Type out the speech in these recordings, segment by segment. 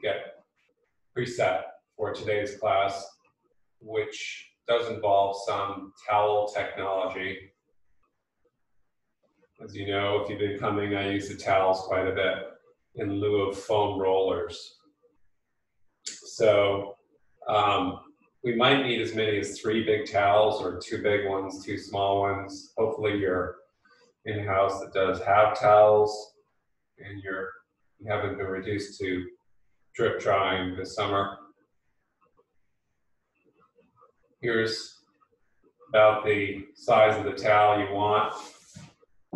get preset for today's class, which does involve some towel technology. As you know, if you've been coming, I use the towels quite a bit in lieu of foam rollers. So we might need as many as 3 big towels, or 2 big ones, 2 small ones. Hopefully you're in a house that does have towels and you haven't been reduced to drip drying this summer. Here's about the size of the towel you want,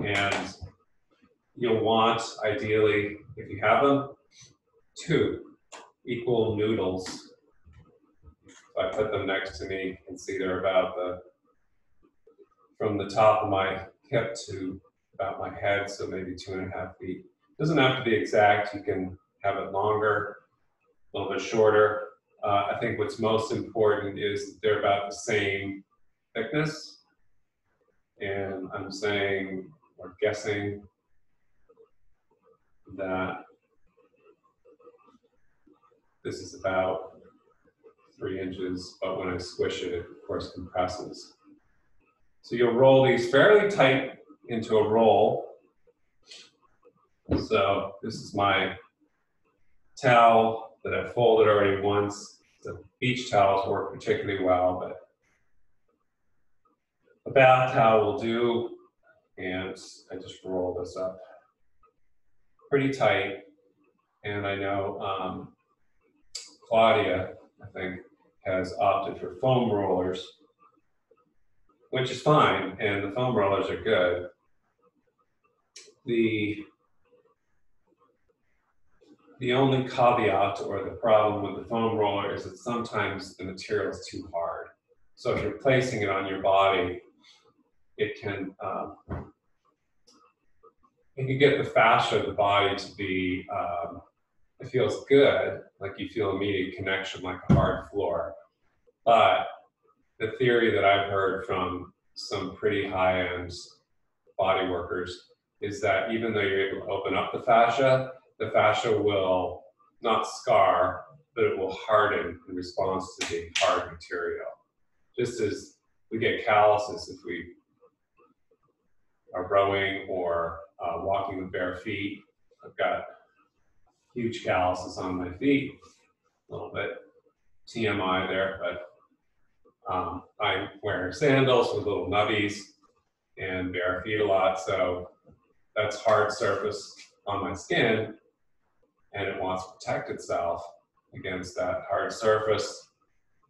and you'll want, ideally, if you have them, 2 equal noodles. So I put them next to me. You can see they're about from the top of my hip to about my head, so maybe 2.5 feet. Doesn't have to be exact. You can have it longer, a little bit shorter. I think what's most important is they're about the same thickness. And I'm saying, or guessing, that this is about 3 inches, but when I squish it, it of course compresses. So you'll roll these fairly tight into a roll. So this is my towel that I folded already once. The beach towels work particularly well, but a bath towel will do. And I just roll this up pretty tight. And I know Claudia, I think, has opted for foam rollers, which is fine, and the foam rollers are good. The only caveat or the problem with the foam roller is that sometimes the material is too hard. So if you're placing it on your body, it can get the fascia of the body to be, it feels good, like you feel immediate connection, like a hard floor. But the theory that I've heard from some pretty high-end body workers is that even though you're able to open up the fascia will not scar, but it will harden in response to the hard material. Just as we get calluses if we are rowing or walking with bare feet. I've got huge calluses on my feet, a little bit TMI there, but I'm wearing sandals with little nubbies and bare feet a lot, so that's hard surface on my skin, and it wants to protect itself against that hard surface.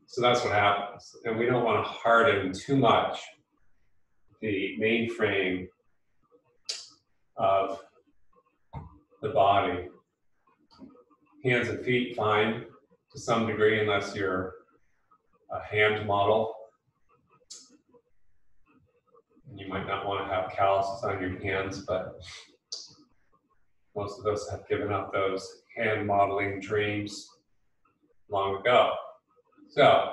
So that's what happens. And we don't want to harden too much the mainframe of the body. Hands and feet, fine to some degree, unless you're a hand model. You might not want to have calluses on your hands, but most of us have given up those hand modeling dreams long ago. So,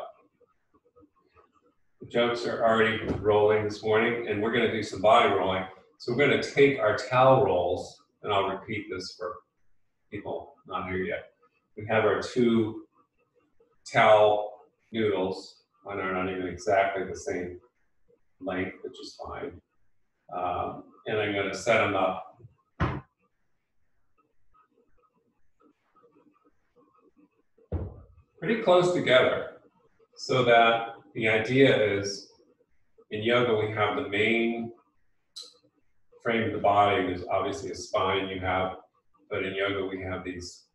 the jokes are already rolling this morning, and we're going to do some body rolling. So we're going to take our towel rolls, and I'll repeat this for people not here yet. We have our 2 towel noodles. Mine are not even exactly the same length, which is fine. And I'm going to set them up pretty close together, so that the idea is, in yoga we have the main frame of the body. There's obviously a spine you have, but in yoga we have this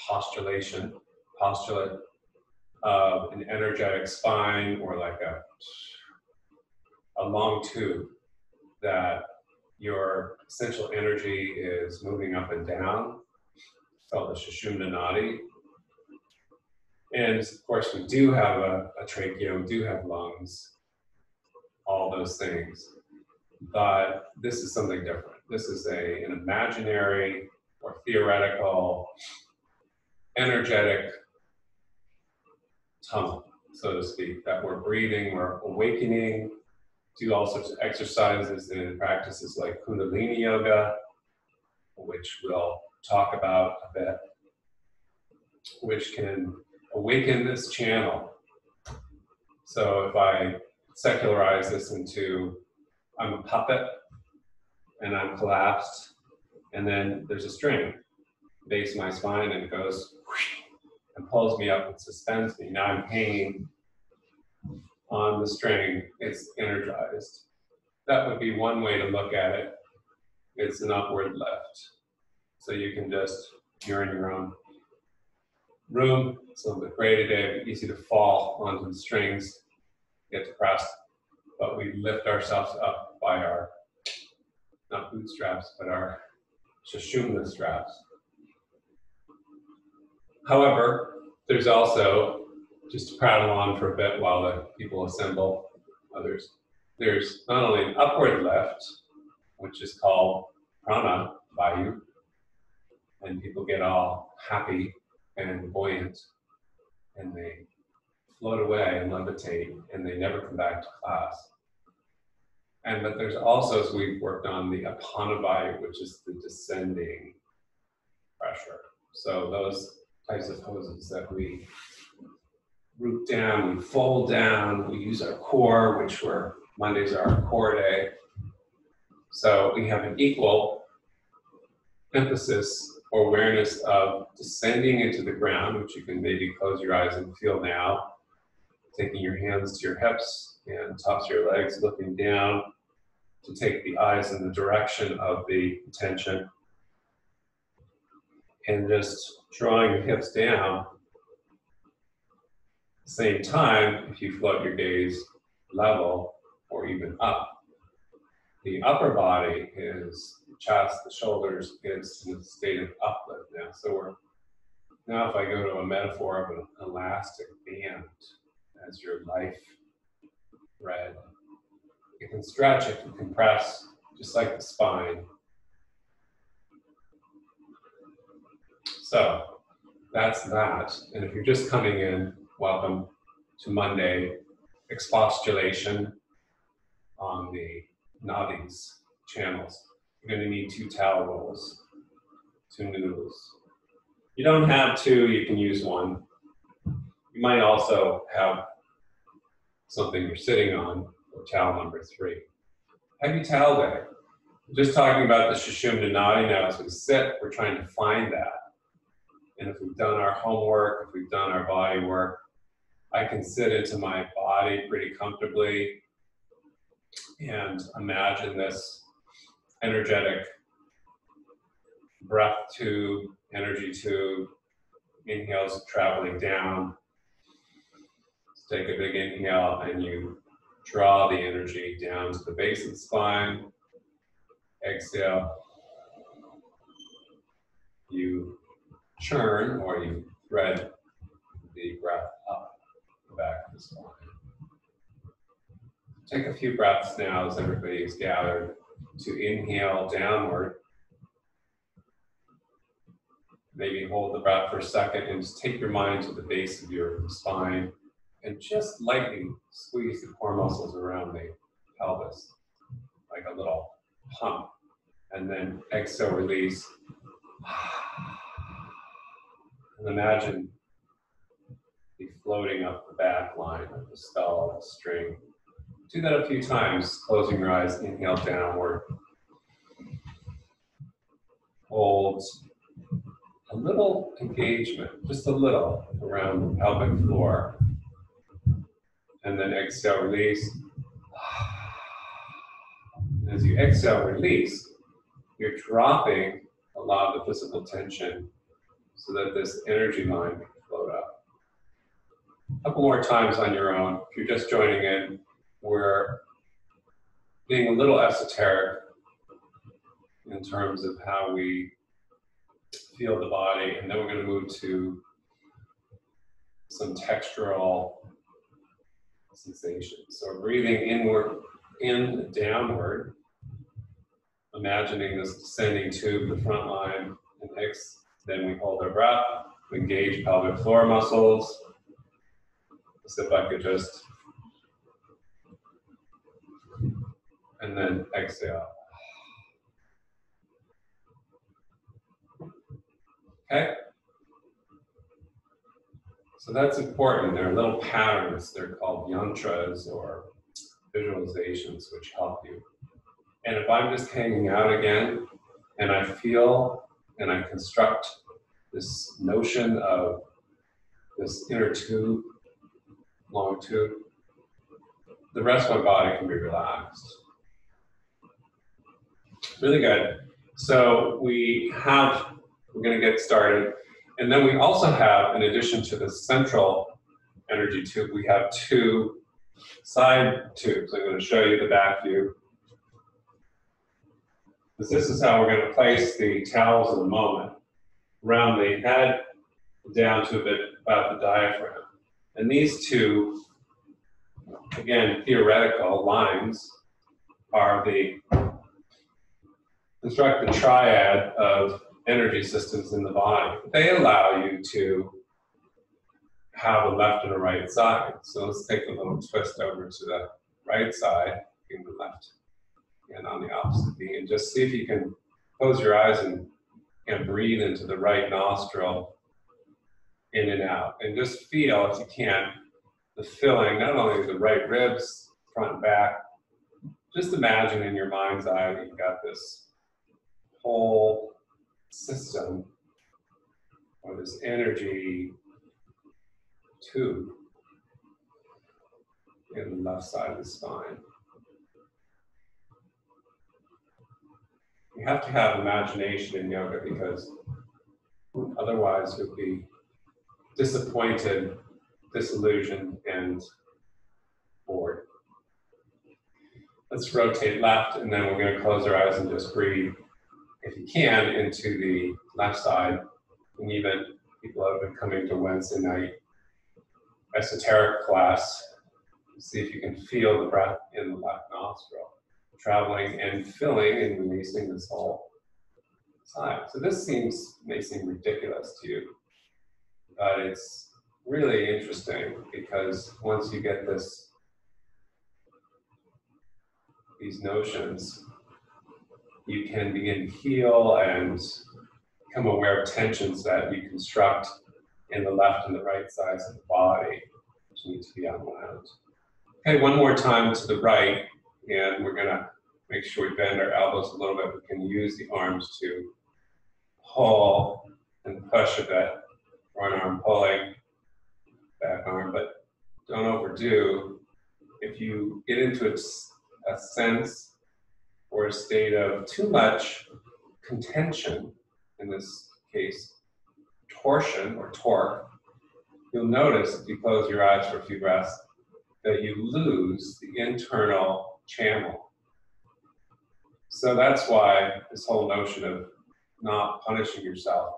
postulate of an energetic spine, or like a long tube that your essential energy is moving up and down. It's called the Sushumna Nadi. And of course we do have a trachea, we do have lungs, all those things. But this is something different. This is an imaginary or theoretical, energetic tunnel, so to speak, that we're breathing, we're awakening, do all sorts of exercises and practices like Kundalini yoga, which we'll talk about a bit. which can awaken this channel. So if I secularize this into I'm a puppet and I'm collapsed, and then there's a string base my spine and it goes and pulls me up and suspends me. Now I'm hanging on the string, it's energized. That would be one way to look at it. It's an upward lift. So you can just, you're in your own room, it's a little bit gray today, but easy to fall onto the strings, get depressed, but we lift ourselves up by our, not bootstraps, but our Sushumna straps. However, there's also, just to prattle on for a bit while the people assemble, others, there's not only an upward lift, which is called prana vayu, and people get all happy and buoyant, and they float away and levitate, and they never come back to class. But there's also, as we've worked on, the apana vayu, which is the descending pressure. So those types of poses that we root down, we fold down, we use our core, which Mondays are our core day. So we have an equal emphasis or awareness of descending into the ground, which you can maybe close your eyes and feel now, taking your hands to your hips and tops of your legs, looking down to take the eyes in the direction of the attention, and just drawing your hips down. At the same time, if you float your gaze level or even up, the upper body is the chest, the shoulders is in a state of uplift now. So now if I go to a metaphor of an elastic band as your life thread, it can stretch, it can compress, just like the spine. So that's that. And if you're just coming in, welcome to Monday expostulation on the nadis channels. You're going to need 2 towel rolls, 2 noodles. You don't have 2, you can use 1. You might also have something you're sitting on, or towel number 3. Happy towel day. We're just talking about the Sushumna Nadi now. As we sit, we're trying to find that. And if we've done our homework, if we've done our body work, I can sit into my body pretty comfortably and imagine this energetic breath tube, energy tube, inhales traveling down. Let's take a big inhale and you draw the energy down to the base of the spine. Exhale. You churn or you thread the breath up the back of the spine. Take a few breaths now as everybody is gathered to inhale downward. Maybe hold the breath for a second and just take your mind to the base of your spine and just lightly squeeze the core muscles around the pelvis, like a little pump. And then exhale, release. And imagine the floating up the back line of the skull, the string. Do that a few times, closing your eyes, inhale downward. Hold a little engagement, just a little, around the pelvic floor. And then exhale, release. As you exhale, release, you're dropping a lot of the physical tension so that this energy line can float up. A couple more times on your own. If you're just joining in, we're being a little esoteric in terms of how we feel the body, and then we're going to move to some textural sensations. So breathing inward, in, downward, imagining this descending tube, the front line, and then we hold our breath, we engage pelvic floor muscles. So if I could just, and then exhale. Okay? So that's important. There are little patterns. They're called yantras or visualizations, which help you. And if I'm just hanging out again, and I feel and I construct this notion of this inner tube, long tube, the rest of my body can be relaxed. Really good. So we're going to get started. And then we also have, in addition to the central energy tube, we have two side tubes. I'm going to show you the back view. Because this is how we're going to place the towels in a moment. Around the head, down to a bit about the diaphragm. And these two, again, theoretical lines are construct the triad of energy systems in the body. They allow you to have a left and a right side. So let's take a little twist over to the right side, in the left, and on the opposite knee, and just see if you can close your eyes and breathe into the right nostril, in and out, and just feel, if you can, the filling, not only the right ribs, front and back. Just imagine in your mind's eye that you've got this whole system, or this energy tube in the left side of the spine. You have to have imagination in yoga, because otherwise you'll be disappointed, disillusioned, and bored. Let's rotate left, and then we're going to close our eyes and just breathe, if you can, into the left side. And even people have been coming to Wednesday night esoteric class, see if you can feel the breath in the left nostril, traveling and filling and releasing this whole side. So this may seem ridiculous to you, but it's really interesting, because once you get these notions, you can begin to heal and become aware of tensions that you construct in the left and the right sides of the body, which need to be unwound. Okay, one more time to the right, and we're gonna make sure we bend our elbows a little bit. We can use the arms to pull and push a bit. Front arm pulling, back arm, but don't overdo. If you get into a sense or a state of too much contention, in this case, torsion or torque, you'll notice, if you close your eyes for a few breaths, that you lose the internal channel. So that's why this whole notion of not punishing yourself,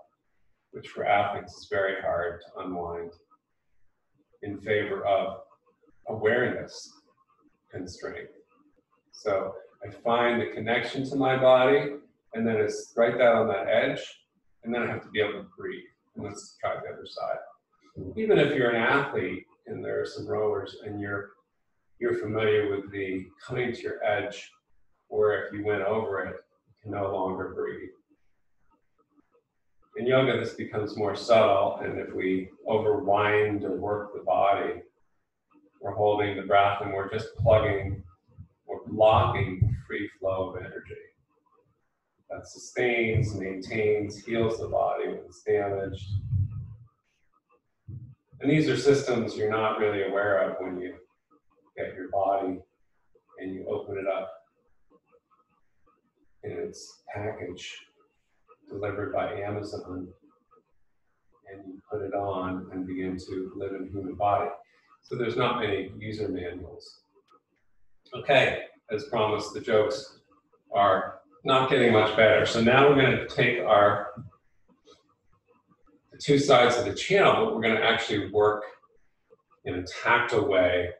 which for athletes is very hard to unwind, in favor of awareness and strength. So I find the connection to my body, and then it's right down on that edge, and then I have to be able to breathe. And let's try the other side. Even if you're an athlete, and there are some rowers, and you're familiar with the coming to your edge, or if you went over it, you can no longer breathe. In yoga, this becomes more subtle, and if we overwind or work the body, we're holding the breath and we're just plugging or blocking free flow of energy. That sustains, maintains, heals the body when it's damaged. And these are systems you're not really aware of when you get your body and you open it up in its package delivered by Amazon, and you put it on and begin to live in a human body. So there's not many user manuals. Okay, as promised, the jokes are not getting much better. So now we're going to take the two sides of the channel, but we're going to actually work in a tactile way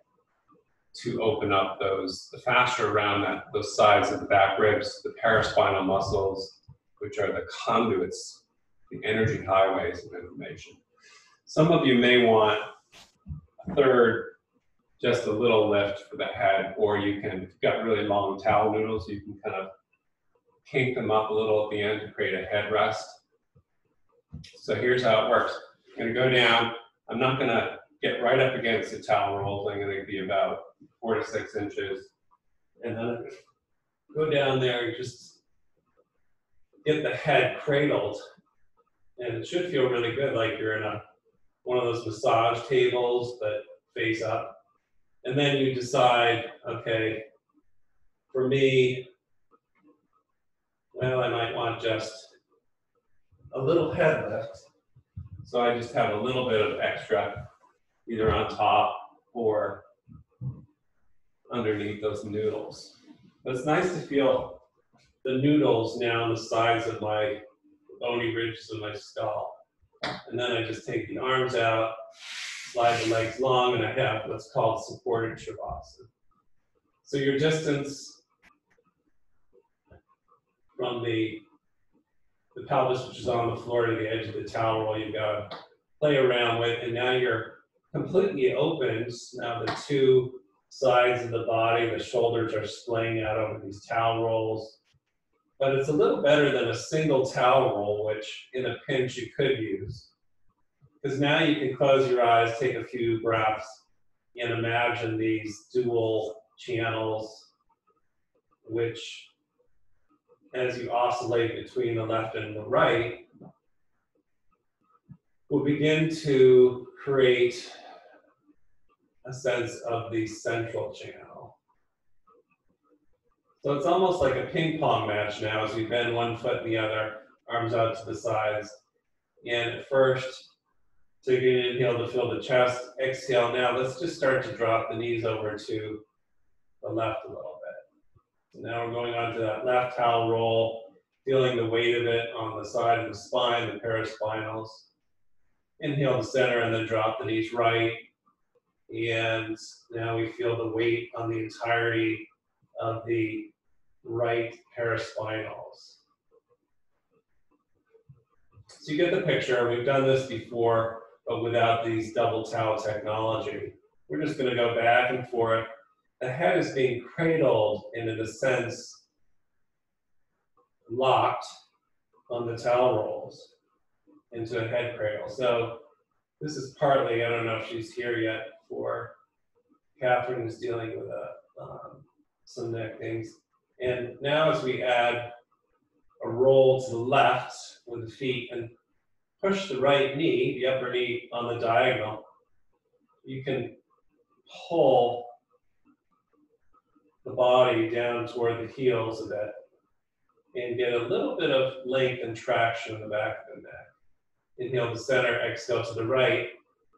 to open up the fascia around those sides of the back ribs, the paraspinal muscles, which are the conduits, the energy highways of information. Some of you may want a third, just a little lift for the head, or you can, if you've got really long towel noodles, you can kind of kink them up a little at the end to create a headrest. So here's how it works. I'm going to go down I'm not gonna get right up against the towel rolls. I'm gonna be about 4 to 6 inches. And then I'm gonna go down there and just get the head cradled. And it should feel really good, like you're in one of those massage tables that face up. And then you decide, okay, for me, well, I might want just a little head lift. So I just have a little bit of extra, either on top or underneath those noodles. But it's nice to feel the noodles now on the sides of my bony ridges of my skull. And then I just take the arms out, slide the legs long, and I have what's called supported Shavasana. So your distance from the pelvis, which is on the floor, to the edge of the towel roll, you've got to play around with, and now you're completely opened. Now the two sides of the body, the shoulders are splaying out over these towel rolls. But it's a little better than a single towel roll, which in a pinch you could use. Because now you can close your eyes, take a few breaths, and imagine these dual channels, which, as you oscillate between the left and the right, will begin to create a sense of the central channel. So it's almost like a ping pong match now as we bend one foot and the other, arms out to the sides. And at first, take an inhale to fill the chest, exhale. Now let's just start to drop the knees over to the left a little bit. So now we're going on to that left towel roll, feeling the weight of it on the side of the spine, the paraspinals. Inhale to center and then drop the knees right. And now we feel the weight on the entirety of the right paraspinals. So you get the picture. We've done this before, but without these double towel technology. We're just going to go back and forth. The head is being cradled and, in a sense, locked on the towel rolls into a head cradle. So this is partly, I don't know if she's here yet, for Catherine, who's dealing with some neck things. And now as we add a roll to the left with the feet and push the right knee, the upper knee, on the diagonal, you can pull the body down toward the heels a bit and get a little bit of length and traction in the back of the neck. Inhale to center, exhale to the right,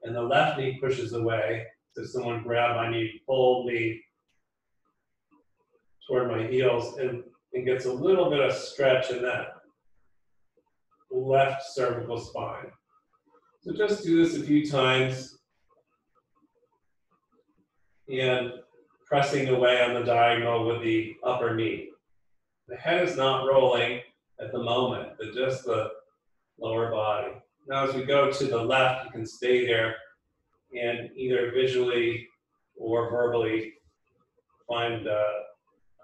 and the left knee pushes away. So someone grab my knee, pull me toward my heels, and gets a little bit of stretch in that left cervical spine. So just do this a few times and pressing away on the diagonal with the upper knee. The head is not rolling at the moment, but just the lower body. Now as we go to the left, you can stay there and either visually or verbally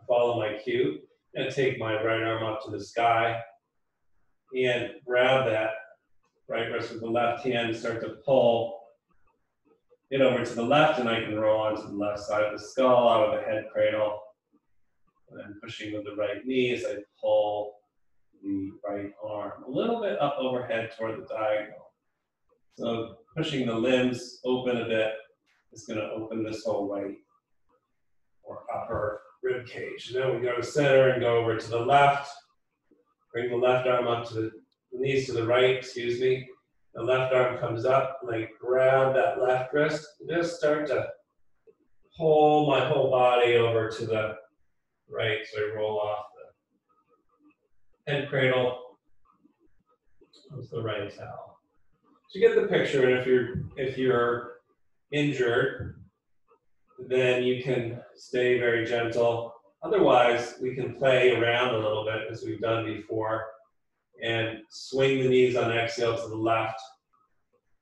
follow my cue, and take my right arm up to the sky and grab that right wrist with the left hand and start to pull it over to the left, and I can roll onto the left side of the skull out of the head cradle, and then pushing with the right knee as I pull the right arm a little bit up overhead toward the diagonal. So pushing the limbs open a bit is going to open this whole right or upper rib cage. Now we go to center and go over to the left. Bring the left arm up to the knees to the right, excuse me. The left arm comes up, and I grab that left wrist and just start to pull my whole body over to the right. So I roll off the head cradle with the right towel. So you get the picture, and if you're injured, then you can stay very gentle. Otherwise, we can play around a little bit as we've done before and swing the knees on exhale to the left.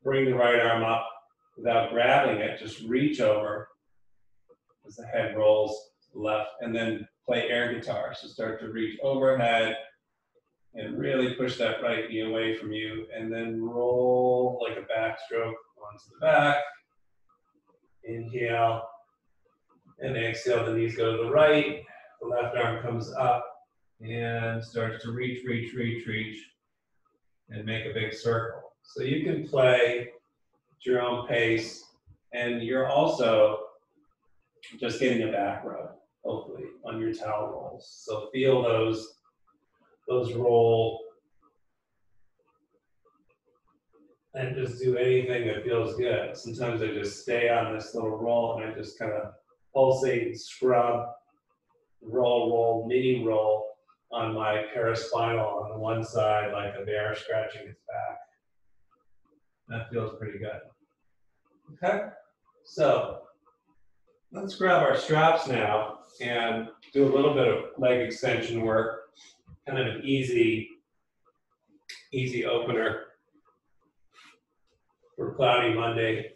Bring the right arm up without grabbing it, just reach over as the head rolls to the left, and then play air guitar. So start to reach overhead and really push that right knee away from you, and then roll like a backstroke onto the back. Inhale and exhale, the knees go to the right. The left arm comes up and starts to reach, reach, reach, reach, and make a big circle. So you can play at your own pace, and you're also just getting a back rub, hopefully, on your towel rolls. So feel those roll, and just do anything that feels good. Sometimes I just stay on this little roll and I just kind of pulsate and scrub, roll, mini roll on my paraspinal on the one side, like a bear scratching its back. That feels pretty good. Okay, so let's grab our straps now and do a little bit of leg extension work, kind of an easy opener for Cloudy Monday.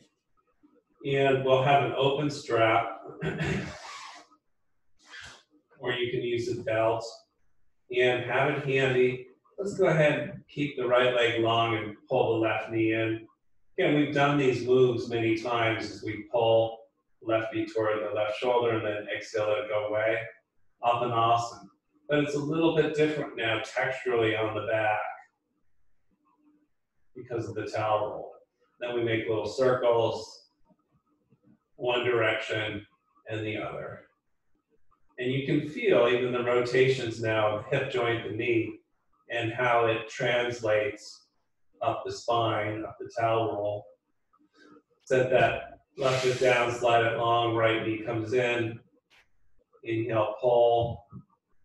And we'll have an open strap, or you can use a belt, and have it handy. Let's go ahead and keep the right leg long and pull the left knee in. Again, we've done these moves many times as we pull left knee toward the left shoulder and then exhale it go away. Often awesome. But it's a little bit different now texturally on the back because of the towel roll. Then we make little circles, one direction and the other. And you can feel even the rotations now of hip joint and knee and how it translates up the spine, up the towel roll. Set that left foot down, slide it long, right knee comes in. Inhale, pull,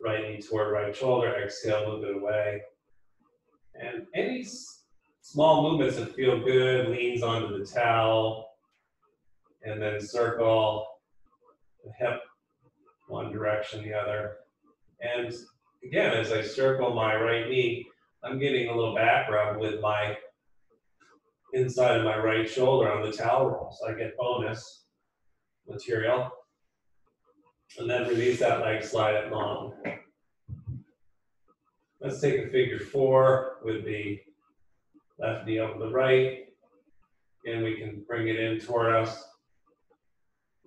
right knee toward right shoulder, exhale, move it away. And any small movements that feel good, leans onto the towel, and then circle the hip one direction, the other. And again, as I circle my right knee, I'm getting a little back rub with my inside of my right shoulder on the towel roll. So I get bonus material. And then release that leg, slide it long. Let's take a figure 4 with the left knee over the right. And we can bring it in toward us.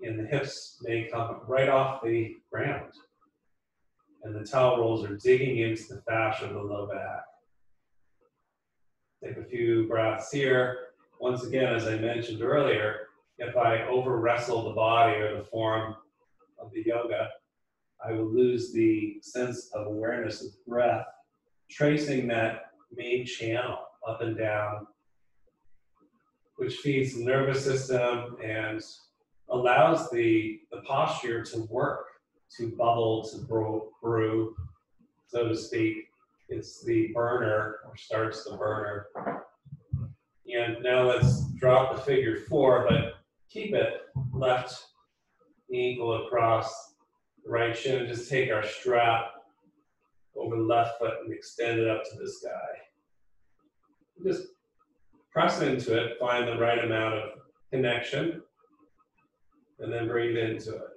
And the hips may come right off the ground. And the towel rolls are digging into the fascia of the low back. Take a few breaths here. Once again, as I mentioned earlier, if I over wrestle the body or the form of the yoga, I will lose the sense of awareness of breath, tracing that main channel up and down, which feeds the nervous system and allows the posture to work, to bubble, to brew, so to speak. It's the burner, or starts the burner. And now let's drop the figure 4, but keep it left ankle across the right shin. Just take our strap over the left foot and extend it up to the sky. Just press into it, find the right amount of connection, and then breathe into it.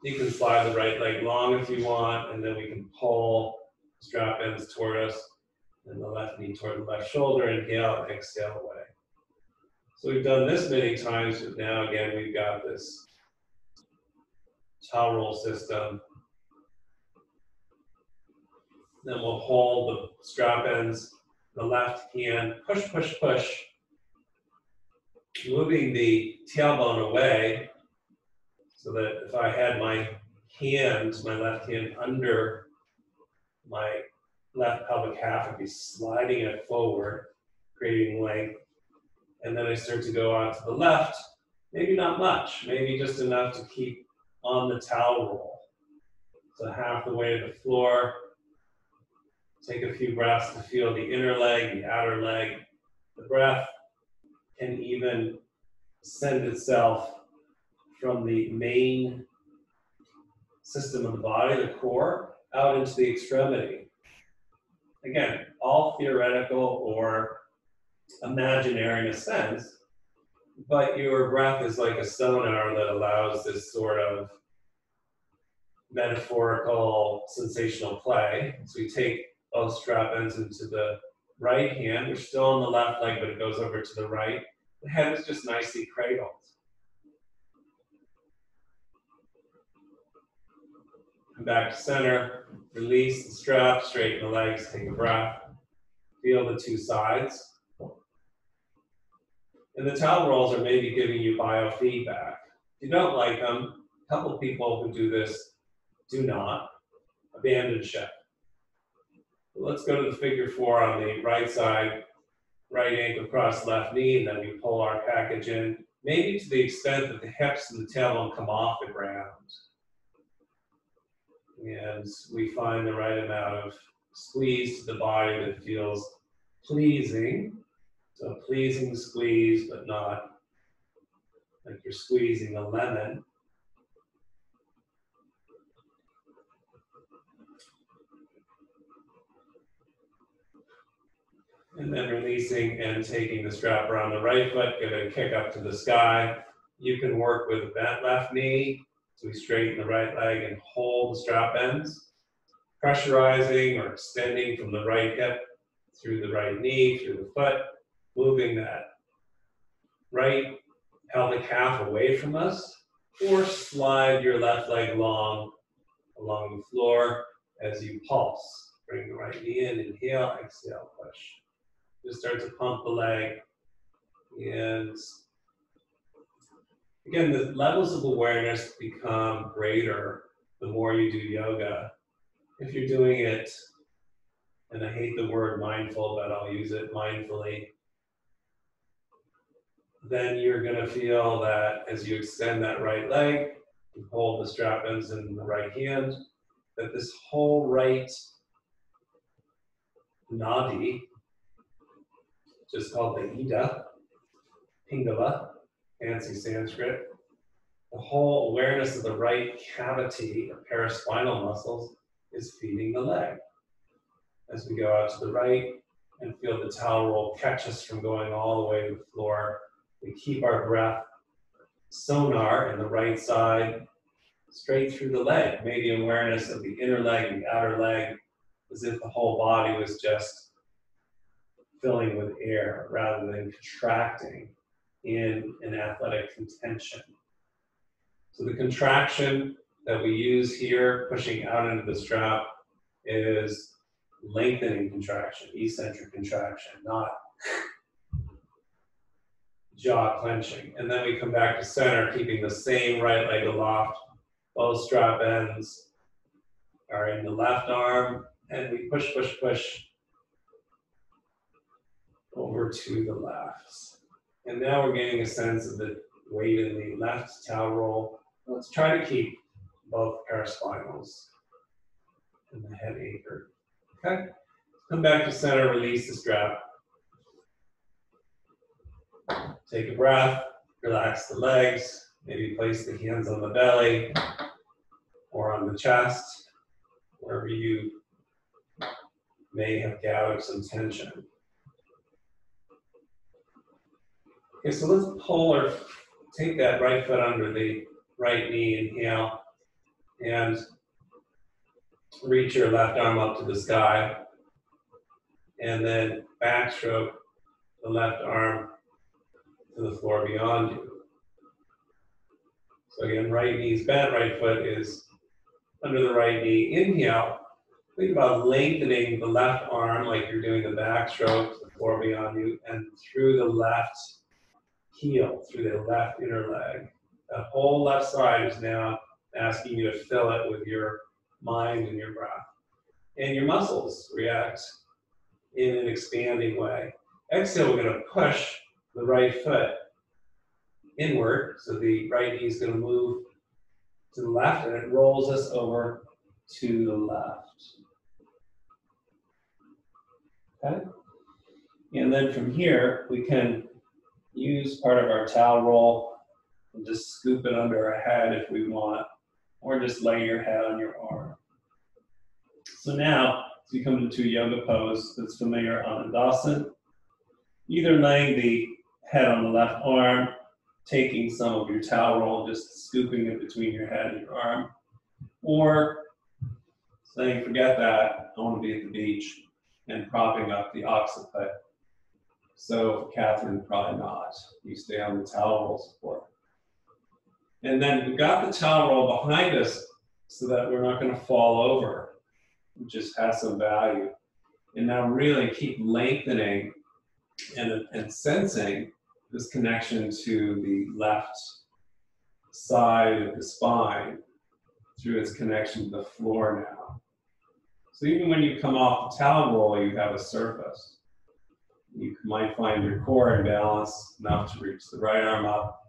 You can slide the right leg long if you want, and then we can pull strap ends toward us, and the left knee toward the left shoulder. Inhale and exhale away. So we've done this many times, but now again we've got this towel roll system. Then we'll hold the strap ends, the left hand, push, push, push, moving the tailbone away so that if I had my hand, my left hand under my left pelvic half, I'd be sliding it forward, creating length. And then I start to go out to the left, maybe not much, maybe just enough to keep on the towel roll. So half the way to the floor. Take a few breaths to feel the inner leg, the outer leg. The breath can even send itself from the main system of the body, the core, out into the extremity. Again, all theoretical or imaginary in a sense, but your breath is like a sonar that allows this sort of metaphorical sensational play. So we take both strap ends into the right hand. We're still on the left leg, but it goes over to the right. The head is just nicely cradled. Come back to center, release the strap, straighten the legs, take a breath. Feel the two sides. And the towel rolls are maybe giving you biofeedback. If you don't like them, a couple of people who do this do not. Abandon ship. Let's go to the figure 4 on the right side, right ankle across left knee, and then we pull our package in, maybe to the extent that the hips and the tailbone come off the ground. And we find the right amount of squeeze to the body that feels pleasing. So pleasing squeeze, but not like you're squeezing a lemon. And then releasing and taking the strap around the right foot, give it a kick up to the sky. You can work with a bent left knee, so we straighten the right leg and hold the strap ends. Pressurizing or extending from the right hip through the right knee, through the foot, moving that right pelvic half away from us, or slide your left leg along the floor as you pulse. Bring the right knee in, inhale, exhale, push. Just start to pump the leg. And again, the levels of awareness become greater the more you do yoga. If you're doing it, and I hate the word mindful, but I'll use it mindfully, then you're going to feel that as you extend that right leg, you hold the strap ends in the right hand, that this whole right nadi, just called the Ida, Pingala, fancy Sanskrit, the whole awareness of the right cavity of paraspinal muscles is feeding the leg. As we go out to the right and feel the towel roll catch us from going all the way to the floor, we keep our breath sonar in the right side, straight through the leg. Maybe awareness of the inner leg and the outer leg, as if the whole body was just filling with air rather than contracting in an athletic contention. So the contraction that we use here, pushing out into the strap, is lengthening contraction, eccentric contraction, not jaw clenching. And then we come back to center, keeping the same right leg aloft. Both strap ends are in the left arm, and we push, push, push over to the left. And now we're getting a sense of the weight in the left towel roll. Let's try to keep both paraspinals and the head anchored. Okay? Come back to center, release the strap. Take a breath, relax the legs, maybe place the hands on the belly or on the chest, wherever you may have gathered some tension. Okay, so let's pull or take that right foot under the right knee, inhale, and reach your left arm up to the sky, and then backstroke the left arm to the floor beyond you. So again, right knee is bent, right foot is under the right knee. Inhale, think about lengthening the left arm like you're doing the backstroke to the floor beyond you, and through the left heel, through the left inner leg. That whole left side is now asking you to fill it with your mind and your breath. And your muscles react in an expanding way. Exhale, we're going to push the right foot inward, so the right knee is going to move to the left, and it rolls us over to the left. Okay? And then from here, we can use part of our towel roll and just scoop it under our head if we want, or just lay your head on your arm. So now, as we come into a yoga pose that's familiar, Anandasana, either laying the head on the left arm, taking some of your towel roll, just scooping it between your head and your arm, or saying, forget that, I want to be at the beach, and propping up the occiput So Catherine, probably not. You stay on the towel roll support. And then we got the towel roll behind us so that we're not going to fall over, which just has some value. And now really keep lengthening and sensing this connection to the left side of the spine through its connection to the floor now. So even when you come off the towel roll, you have a surface. You might find your core in balance enough to reach the right arm up,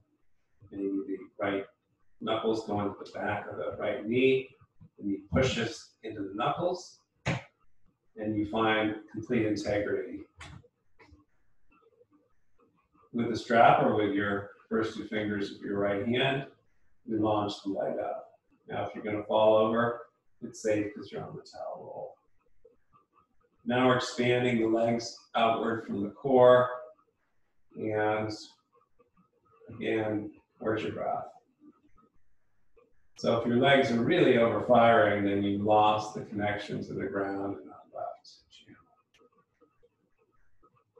and the right knuckles going to the back of the right knee, and you push this into the knuckles, and you find complete integrity. With the strap or with your first two fingers of your right hand, we launch the leg up. Now if you're going to fall over, it's safe because you're on the towel roll. Now we're expanding the legs outward from the core. And again, where's your breath? So if your legs are really overfiring, then you've lost the connection to the ground and that left channel.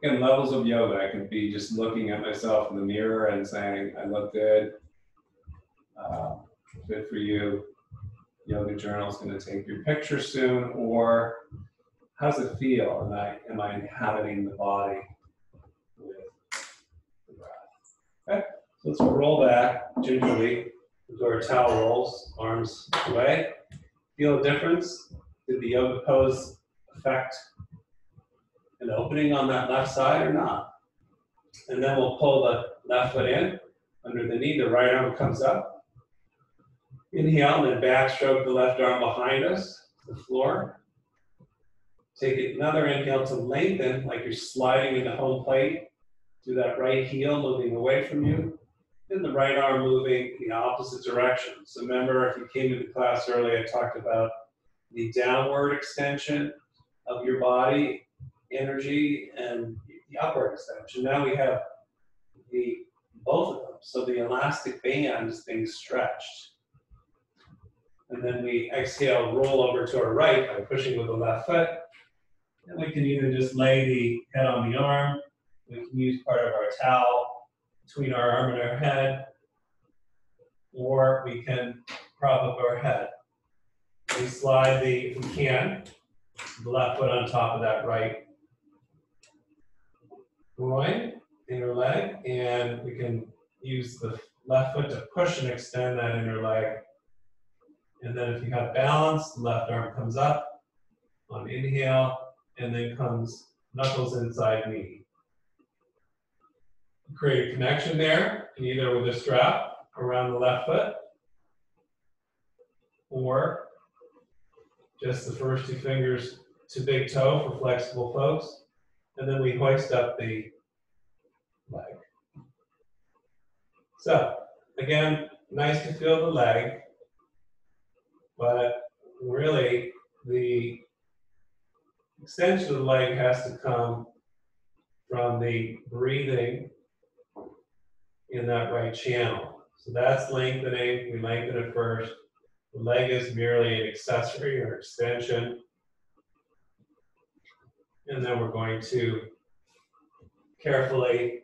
Again, levels of yoga can be just looking at myself in the mirror and saying, I look good, good for you. Yoga Journal is going to take your picture soon, or how's it feel? Am I inhabiting the body with the breath? Okay, so let's roll back gingerly into our towel rolls, arms away. Feel a difference? Did the yoga pose affect an opening on that left side or not? And then we'll pull the left foot in under the knee, the right arm comes up. Inhale and then backstroke the left arm behind us to the floor. Take another inhale to lengthen, like you're sliding into home plate. Do that right heel moving away from you. And the right arm moving the opposite direction. So remember, if you came into class early, I talked about the downward extension of your body energy and the upward extension. Now we have both of them. So the elastic band is being stretched. And then we exhale, roll over to our right by pushing with the left foot. And we can either just lay the head on the arm, we can use part of our towel between our arm and our head, or we can prop up our head. We slide if we can, the left foot on top of that right groin, inner leg, and we can use the left foot to push and extend that inner leg. And then if you have balance, the left arm comes up on inhale, and then comes knuckles inside knee. Create a connection there, either with a strap around the left foot, or just the first two fingers to big toe for flexible folks, and then we hoist up the leg. So, again, nice to feel the leg, but really the extension of the leg has to come from the breathing in that right channel. So that's lengthening. We lengthen it first. The leg is merely an accessory or extension. And then we're going to carefully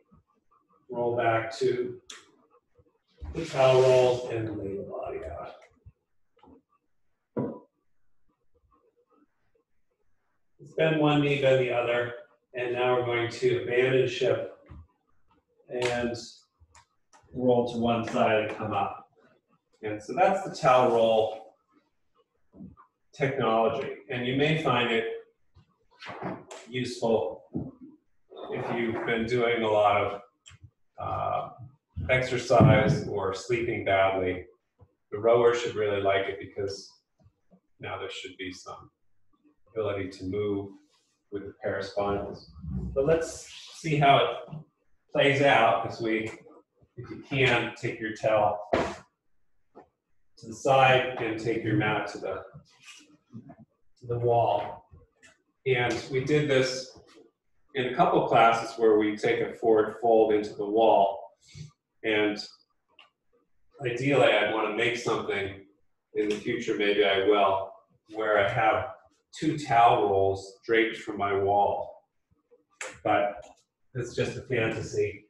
roll back to the towel rolls and lay the body out. Let's bend one knee, bend the other, and now we're going to abandon ship and roll to one side and come up. And so that's the towel roll technology. And you may find it useful if you've been doing a lot of exercise or sleeping badly. The rower should really like it because now there should be some ability to move with the paraspinals. But let's see how it plays out as we, if you can, take your towel to the side and take your mat to the wall. And we did this in a couple classes where we take a forward fold into the wall. And ideally, I'd want to make something in the future, maybe I will, where I have two towel rolls draped from my wall. But It's just a fantasy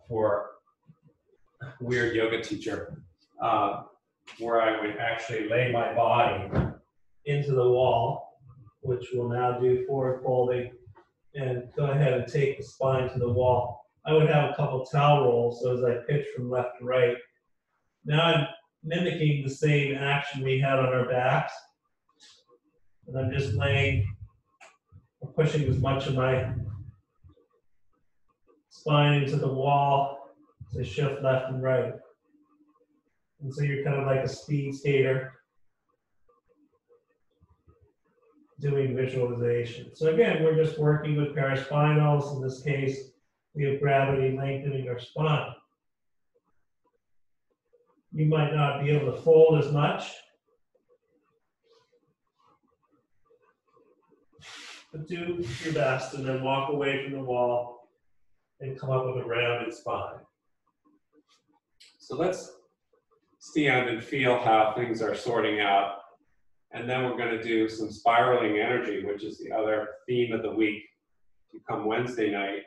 for a weird yoga teacher, where I would actually lay my body into the wall, which we'll now do forward folding, and go ahead and take the spine to the wall. I would have a couple towel rolls, so as I pitch from left to right. Now I'm mimicking the same action we had on our backs. And I'm just laying, or pushing as much of my spine into the wall to shift left and right. And so you're kind of like a speed skater doing visualization. So again, we're just working with paraspinals. In this case, we have gravity lengthening our spine. You might not be able to fold as much, but do your best and then walk away from the wall and come up with a rounded spine. So let's stand and feel how things are sorting out. And then we're going to do some spiraling energy, which is the other theme of the week. If you come Wednesday night,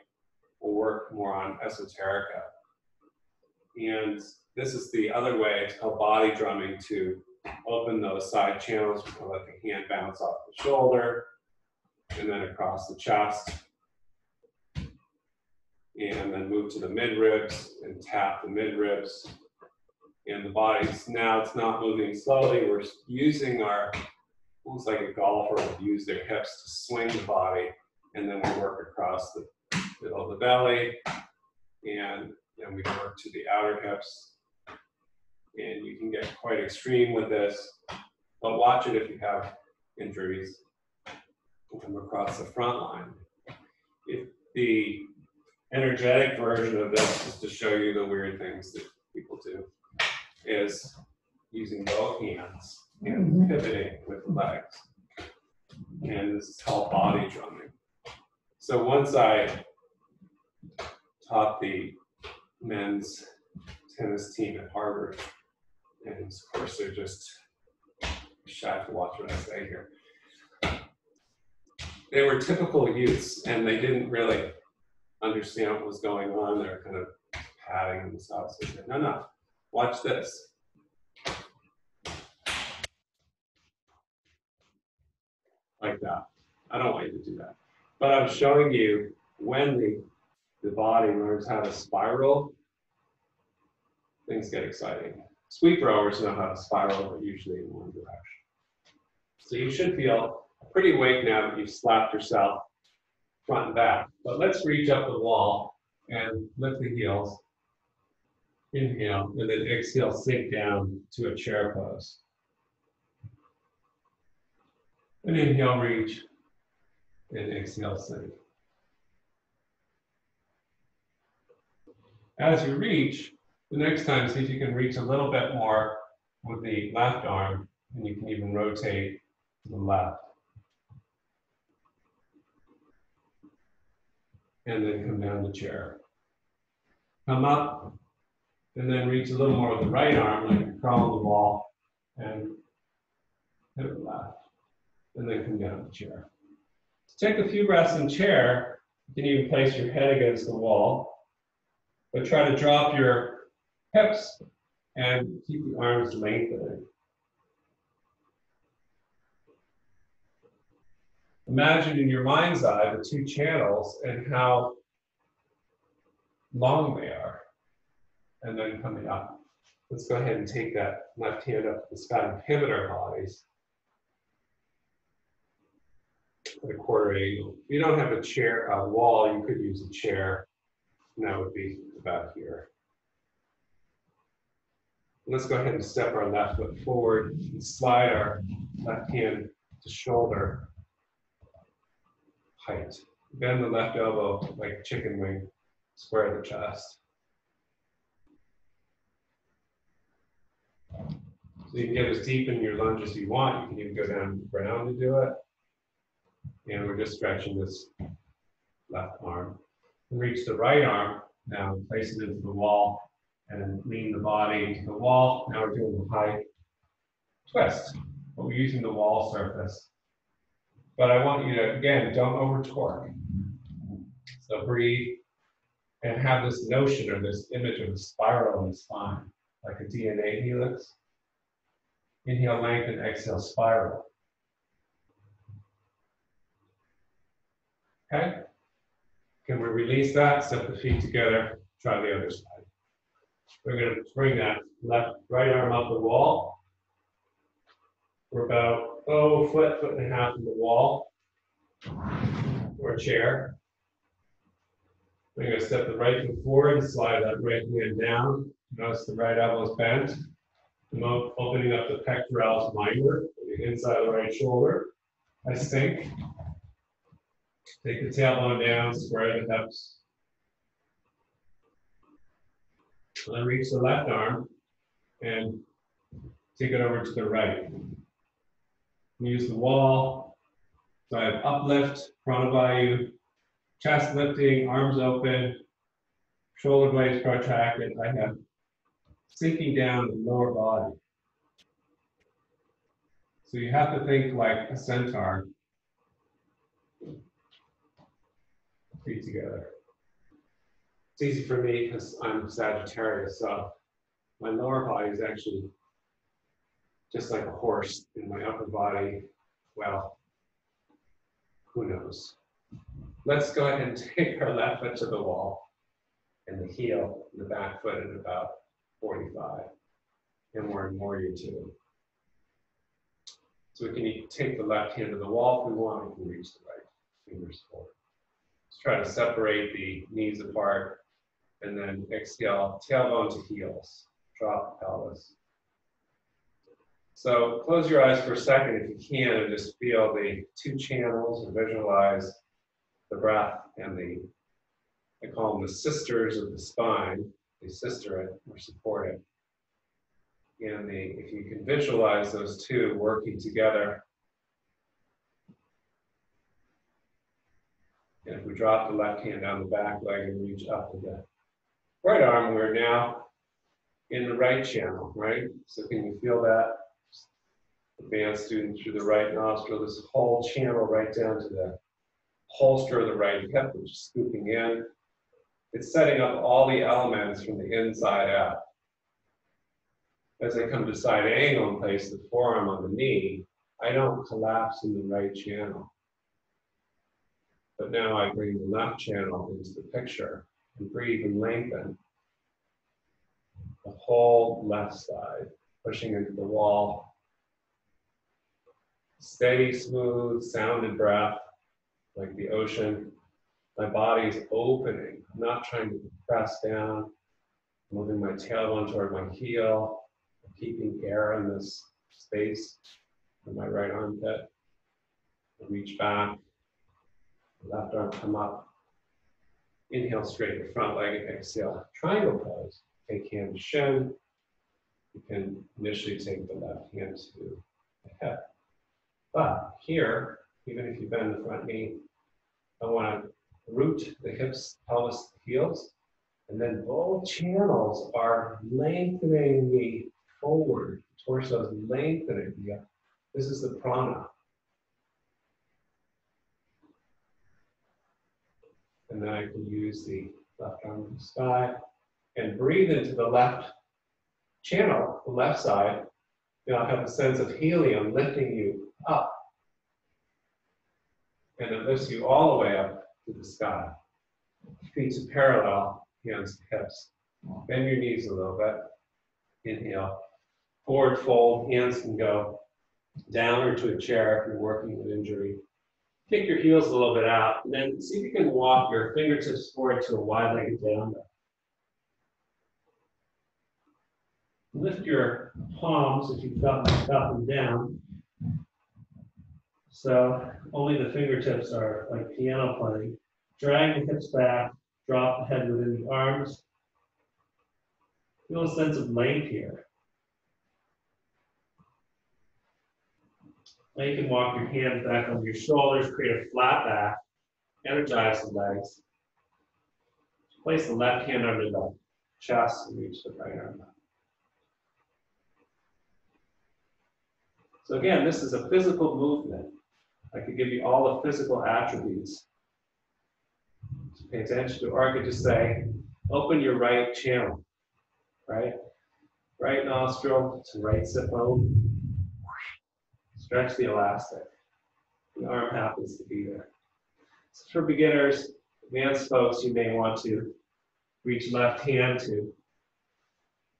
we'll work more on esoterica. And this is the other way. It's called body drumming, to open those side channels. We'll let the hand bounce off the shoulder and then across the chest. And then move to the midribs and tap the midribs. And the body's now, it's not moving slowly. We're using our, almost like a golfer would use their hips to swing the body. And then we work across the middle of the belly. And then we work to the outer hips. And you can get quite extreme with this, but watch it if you have injuries. Come across the front line. If the energetic version of this is to show you the weird things that people do, is using both hands and pivoting with the legs. And this is called body drumming. So once I taught the men's tennis team at Harvard, and of course they're just shy to watch what I say here. They were typical youths, and they didn't really understand what was going on. They were kind of patting themselves. They said, no, watch this. Like that. I don't want you to do that. But I'm showing you when the body learns how to spiral, things get exciting. Sweep rowers know how to spiral, but usually in one direction. So you should feel pretty awake now that you've slapped yourself front and back. But let's reach up the wall and lift the heels. Inhale, and then exhale, sink down to a chair pose. And inhale, reach, and exhale, sink. As you reach, the next time, see if you can reach a little bit more with the left arm, and you can even rotate to the left. And then come down the chair. Come up, and then reach a little more with the right arm, like you crawl on the wall, and pivot left. And then come down the chair. So take a few breaths in chair. You can even place your head against the wall, but try to drop your hips and keep the arms lengthening. Imagine in your mind's eye the two channels and how long they are, and then coming up. Let's go ahead and take that left hand up to the sky and pivot our bodies at a quarter angle. If you don't have a chair, a wall, you could use a chair, and that would be about here. Let's go ahead and step our left foot forward and slide our left hand to shoulder height. Bend the left elbow like a chicken wing, square the chest. So you can get as deep in your lunge as you want. You can even go down to the ground to do it. And we're just stretching this left arm. And reach the right arm now, place it into the wall, and then lean the body into the wall. Now we're doing a high twist, but we're using the wall surface. But I want you to, again, don't over torque. So breathe and have this notion or this image of a spiral in the spine, like a DNA helix. Inhale, lengthen, exhale, spiral. Okay? Can we release that? Step the feet together, try the other side. We're going to bring that right arm up the wall. We're about, foot and a half from the wall or a chair. We're going to step the right foot forward and slide that right hand down. Notice the right elbow is bent. Opening up the pectoralis minor, the inside of the right shoulder. I sink. Take the tailbone down, square the hips. And then reach the left arm and take it over to the right. Use the wall. So I have uplift, pranavayu, chest lifting, arms open, shoulder blades protracted. I have sinking down the lower body. So you have to think like a centaur. Feet together. It's easy for me because I'm Sagittarius, so my lower body is actually just like a horse, and my upper body, well, who knows? Let's go ahead and take our left foot to the wall and the heel and the back foot at about 45. And we're in Warrior Two. So we can take the left hand to the wall if we want. We can reach the right fingers forward. Let's try to separate the knees apart and then exhale, tailbone to heels. Drop the pelvis. So close your eyes for a second if you can and just feel the two channels and visualize the breath and I call them the sisters of the spine. They sister it or support it. And if you can visualize those two working together, and if we drop the left hand down the back leg and reach up with the right arm, we're now in the right channel, right? So can you feel that? Advanced student through the right nostril, this whole channel right down to the holster of the right hip, which is scooping in. It's setting up all the elements from the inside out. As I come to side angle and place the forearm on the knee, I don't collapse in the right channel. But now I bring the left channel into the picture and breathe and lengthen the whole left side, pushing into the wall. Steady, smooth, sounded breath, like the ocean. My body is opening. I'm not trying to press down. Moving my tailbone toward my heel, keeping air in this space in my right armpit. Reach back, left arm come up. Inhale, straighten the front leg, exhale, triangle pose. Take hand to shin. You can initially take the left hand to the hip. But here, even if you bend the front knee, I want to root the hips, pelvis, heels, and then both channels are lengthening me forward. Torso is lengthening. Yeah. This is the prana. And then I can use the left arm to the sky and breathe into the left channel, the left side. You'll have a sense of helium lifting you up. And it lifts you all the way up to the sky. Feet are parallel, hands to hips. Bend your knees a little bit. Inhale. Forward fold, hands can go down or to a chair if you're working with injury. Kick your heels a little bit out, and then see if you can walk your fingertips forward to a wide-legged down dog. Lift your palms if you've got them down. So only the fingertips are like piano playing. Drag the hips back, drop the head within the arms. Feel a sense of length here. Now you can walk your hands back on your shoulders, create a flat back, energize the legs. Place the left hand under the chest and reach the right arm up. So again, this is a physical movement. I could give you all the physical attributes. So pay attention to, or I could just say, open your right channel, right? Right nostril to right sit bone. Stretch the elastic. The arm happens to be there. So for beginners, advanced folks, you may want to reach left hand to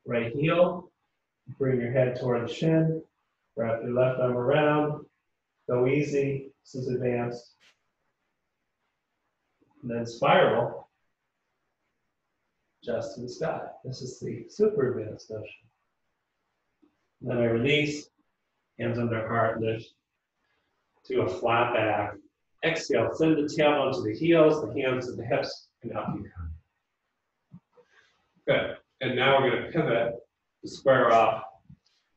right heel, bring your head toward the shin, wrap your left arm around, go easy, this is advanced. And then spiral just to the sky. This is the super advanced notion. Then I release, hands under heart, lift to a flat back. Exhale, send the tailbone to the heels, the hands to the hips, and up you come. Good. And now we're going to pivot to square off.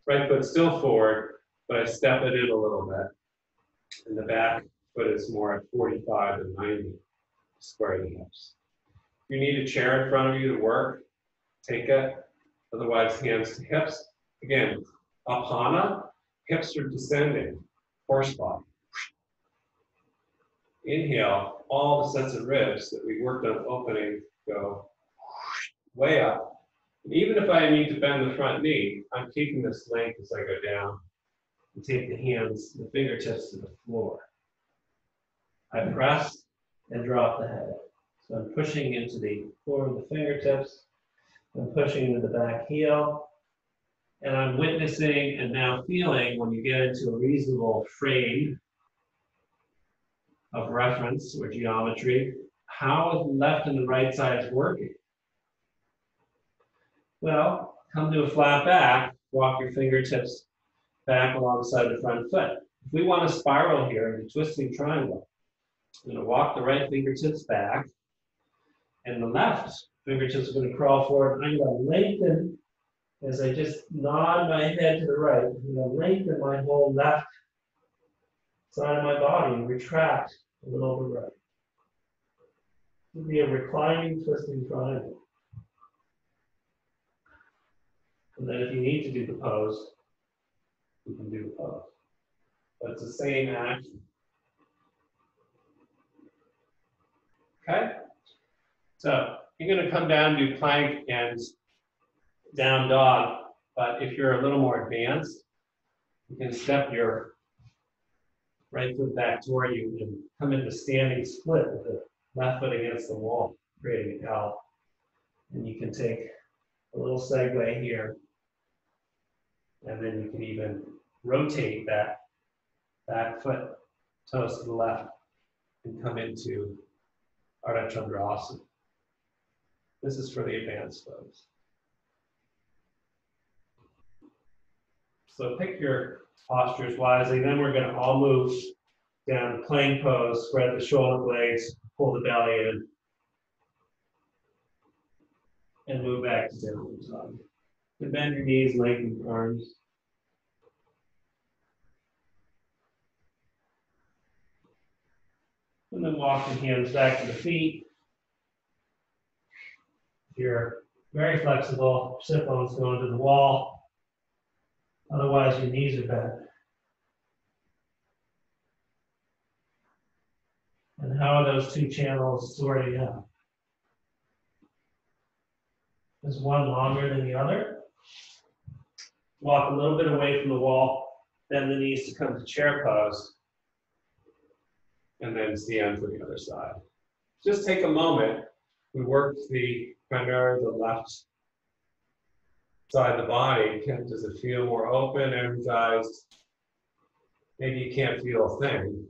Right foot still forward, but I step it in a little bit. And the back foot is more at 45 and 90. Square the hips. If you need a chair in front of you to work, take it. Otherwise, hands to hips. Again, apana, hips are descending, horse body. Inhale, all the sets of ribs that we worked on opening go way up. And even if I need to bend the front knee, I'm keeping this length as I go down and take the hands, the fingertips to the floor. I press and drop the head. So I'm pushing into the floor of the fingertips. I'm pushing into the back heel. And I'm witnessing and now feeling, when you get into a reasonable frame of reference or geometry, how the left and the right side is working. Well, come to a flat back, walk your fingertips back alongside the front foot. If we want to spiral here in a twisting triangle, I'm going to walk the right fingertips back, and the left fingertips are going to crawl forward. I'm going to lengthen as I just nod my head to the right. I'm going to lengthen my whole left side of my body and retract a little to the right. It would be a reclining twisting triangle. And then if you need to do the pose, you can do the pose. But it's the same action. Okay? So you're going to come down, do plank and down dog. But if you're a little more advanced, you can step your right foot back toward you and come into standing split with the left foot against the wall, creating an L. And you can take a little segue here. And then you can even rotate that back foot, toes to the left, and come into Ardha Chandrasana. This is for the advanced folks. So pick your postures wisely. Then we're going to all move down to plank pose, spread the shoulder blades, pull the belly in, and move back to downward dog. And bend your knees, lengthen your arms. And then walk the hands back to the feet. If you're very flexible, sit bones going to the wall. Otherwise, your knees are bent. And how are those two channels sorting out? Is one longer than the other? Walk a little bit away from the wall, bend the knees to come to chair pose, and then stand for the other side. Just take a moment. We worked primarily the left side of the body. Does it feel more open, energized? Maybe you can't feel a thing.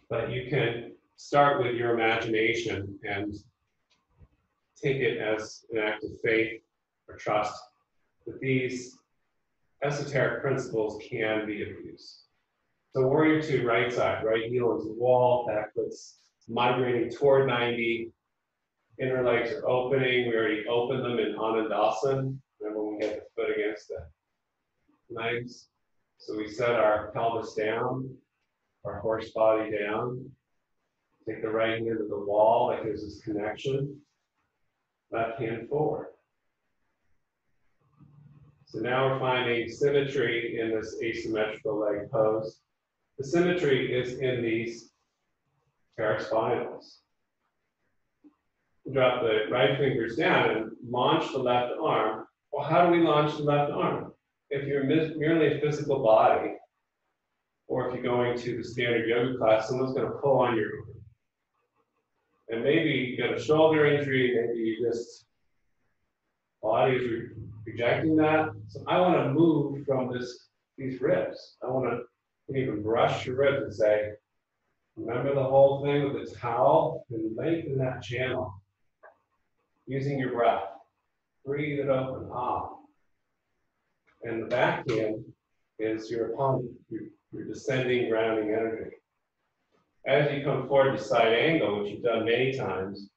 But you can start with your imagination and take it as an act of faith or trust that these esoteric principles can be of use. So warrior two, right side, right heel into the wall, back foot's migrating toward 90. Inner legs are opening. We already opened them in Anandasana. Remember when we had the foot against the legs? So we set our pelvis down, our horse body down. Take the right hand to the wall, that gives us connection. Left hand forward. So now we're finding symmetry in this asymmetrical leg pose. The symmetry is in these paraspinals. Drop the right fingers down and launch the left arm. Well, how do we launch the left arm? If you're merely a physical body, or if you're going to the standard yoga class, someone's going to pull on your arm. And maybe you got a shoulder injury, maybe you just, body is rejecting that. So I want to move from these ribs. I want to even brush your ribs and say, remember the whole thing with the towel and lengthen that channel. Using your breath. Breathe it open. Ah. And the backhand is your opponent, your descending, grounding energy. As you come forward to side angle, which you've done many times,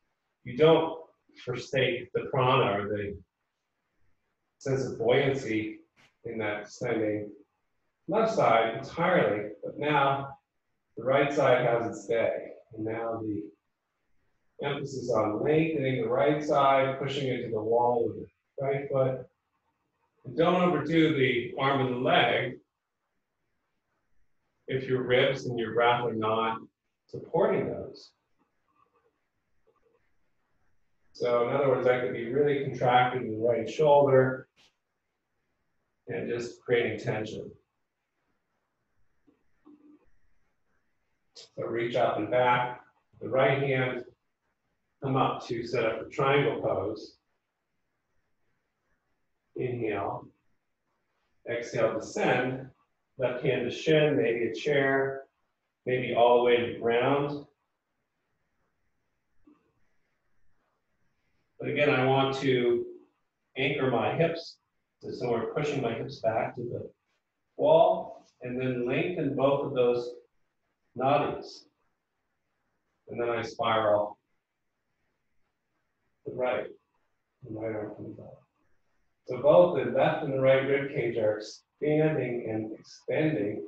you don't forsake the prana or the sense of buoyancy in that descending left side entirely, but now the right side has its day. And now the emphasis on lengthening the right side, pushing into the wall with the right foot. And don't overdo the arm and the leg if your ribs and your breath are not supporting those. So in other words, I could be really contracted in the right shoulder and just creating tension. So reach up and back. The right hand, come up to set up a triangle pose. Inhale. Exhale, descend. Left hand to shin, maybe a chair, maybe all the way to the ground. But again, I want to anchor my hips, so we're pushing my hips back to the wall, and then lengthen both of those nadis. And then I spiral to the right, and right arm comes up. So both the left and the right rib cage are expanding and extending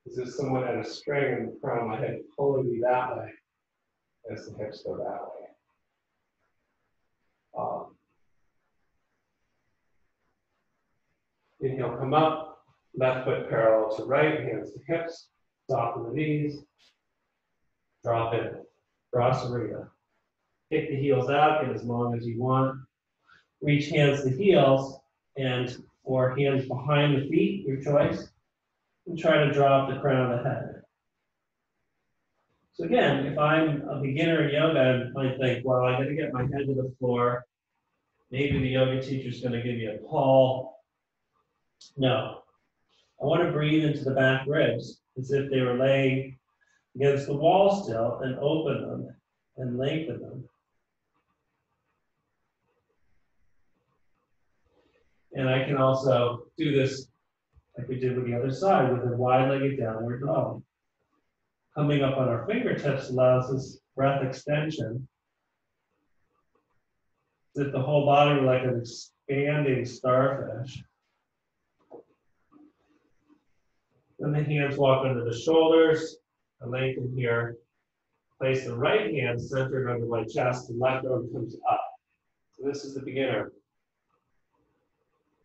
as if someone had a string in the crown of my head pulling me that way as the hips go that way. Inhale, come up, left foot parallel to right, hands to hips, soften the knees, drop in, Brasarita. Kick the heels out, get as long as you want. Reach hands to heels, and or hands behind the feet, your choice, and try to drop the crown of the head. So again, if I'm a beginner in yoga, I might think, well, I got to get my head to the floor. Maybe the yoga teacher's going to give me a pull. No, I want to breathe into the back ribs as if they were laying against the wall still, and open them and lengthen them. And I can also do this like we did with the other side with a wide-legged downward dog. Coming up on our fingertips allows us breath extension. As if the whole body were like an expanding starfish. Then the hands walk under the shoulders. I lengthen here. Place the right hand centered under my chest. The left arm comes up. So this is the beginner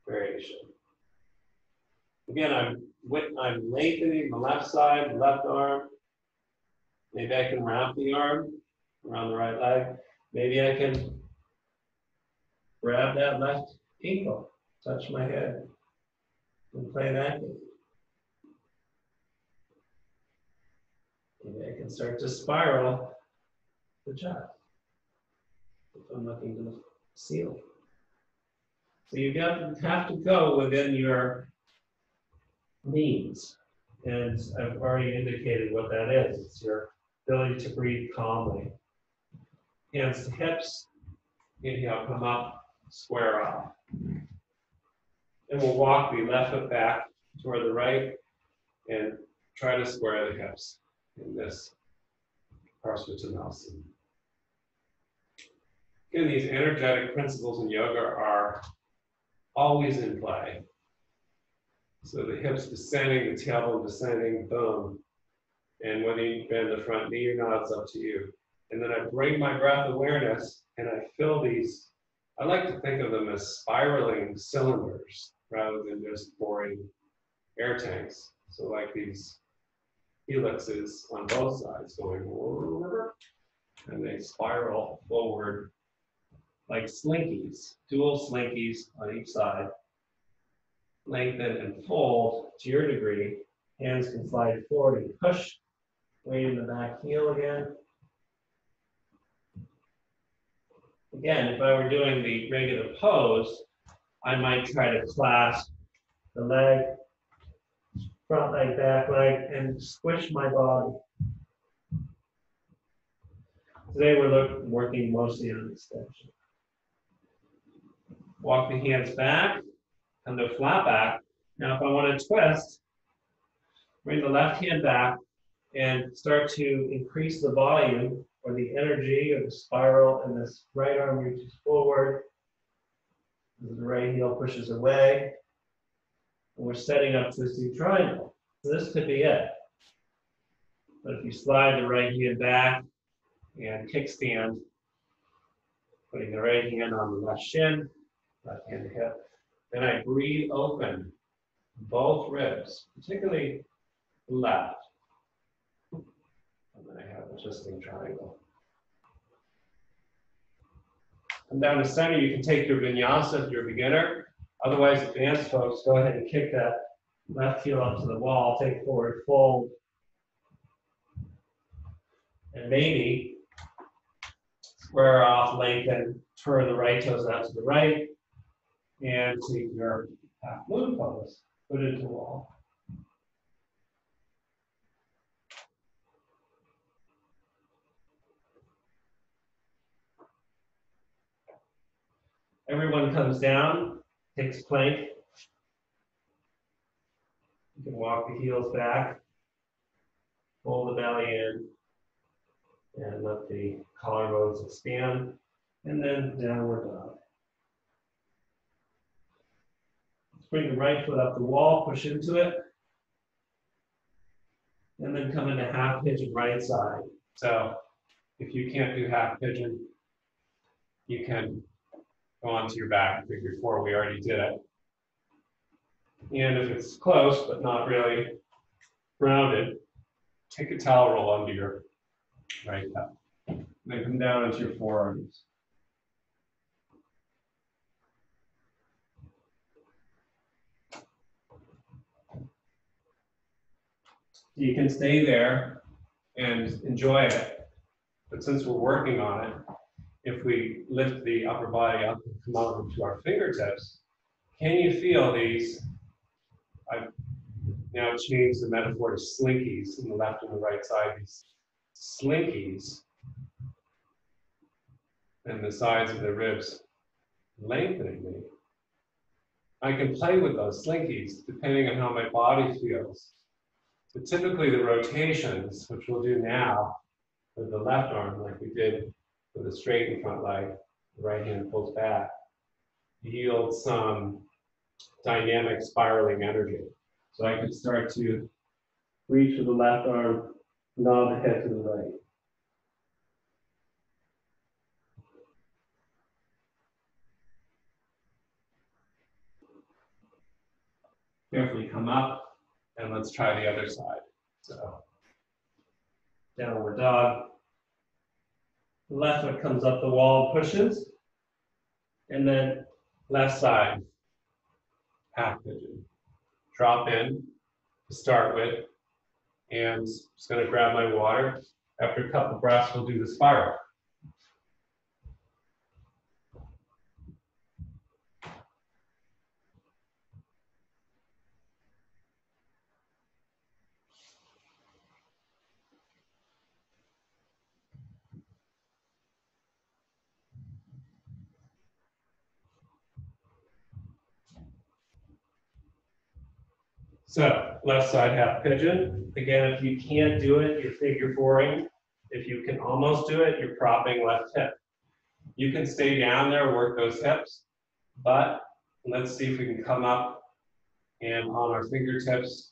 variation. Again, I'm lengthening the left side, the left arm. Maybe I can wrap the arm around the right leg. Maybe I can grab that left ankle, touch my head, and play that game. Maybe I can start to spiral the chest if I'm looking to the ceiling. So you have to go within your means. And I've already indicated what that is. It's your ability to breathe calmly. Hands to hips. Inhale, come up, square off. And we'll walk the left foot back toward the right and try to square the hips in this Paraspinals. Again, these energetic principles in yoga are always in play. So the hips descending, the tailbone descending, boom. And whether you bend the front knee or not, it's up to you. And then I bring my breath awareness and I fill these. I like to think of them as spiraling cylinders rather than just boring air tanks. So like these helixes on both sides going, and they spiral forward like slinkies, dual slinkies on each side. Lengthen and fold to your degree. Hands can slide forward and push. Weight in the back heel again. Again, if I were doing the regular pose, I might try to clasp the leg, front leg, back leg, and squish my body. Today we're working mostly on extension. Walk the hands back, come to flat back. Now if I want to twist, bring the left hand back and start to increase the volume or the energy or the spiral, and this right arm reaches forward. The right heel pushes away. And we're setting up twisting triangle. So this could be it. But if you slide the right hand back and kickstand, putting the right hand on the left shin, left hand hip, then I breathe open both ribs, particularly the left. And then I have a twisting triangle. Come down to center. You can take your vinyasa if you're a beginner. Otherwise, advanced folks, go ahead and kick that left heel up to the wall, take forward fold. And maybe square off, lengthen, turn the right toes out to the right, and take your half moon pose, put it to the wall. Everyone comes down, takes plank. You can walk the heels back, fold the belly in, and let the collarbones expand, and then downward dog. Let's bring the right foot up the wall, push into it, and then come into half pigeon right side. So if you can't do half pigeon, you can go onto your back, figure four, we already did it. And if it's close, but not really rounded, take a towel roll under your right thigh. Then come down into your forearms. You can stay there and enjoy it. But since we're working on it, if we lift the upper body up and come out to our fingertips, can you feel these? I've now changed the metaphor to slinkies on the left and the right side. These slinkies and the sides of the ribs lengthening me. I can play with those slinkies depending on how my body feels. So typically the rotations, which we'll do now with the left arm like we did with the straightened front leg, the right hand pulls back, yield some dynamic spiraling energy. So I can start to reach with the left arm, nod the head to the right. Carefully come up, and let's try the other side. So, downward dog. The left foot comes up the wall and pushes. And then left side, half pigeon. Drop in to start with, and just going to grab my water. After a couple breaths, we'll do the spiral. So, left side half pigeon. Again, if you can't do it, you're figure fouring. If you can almost do it, you're propping left hip. You can stay down there, work those hips, but let's see if we can come up and on our fingertips,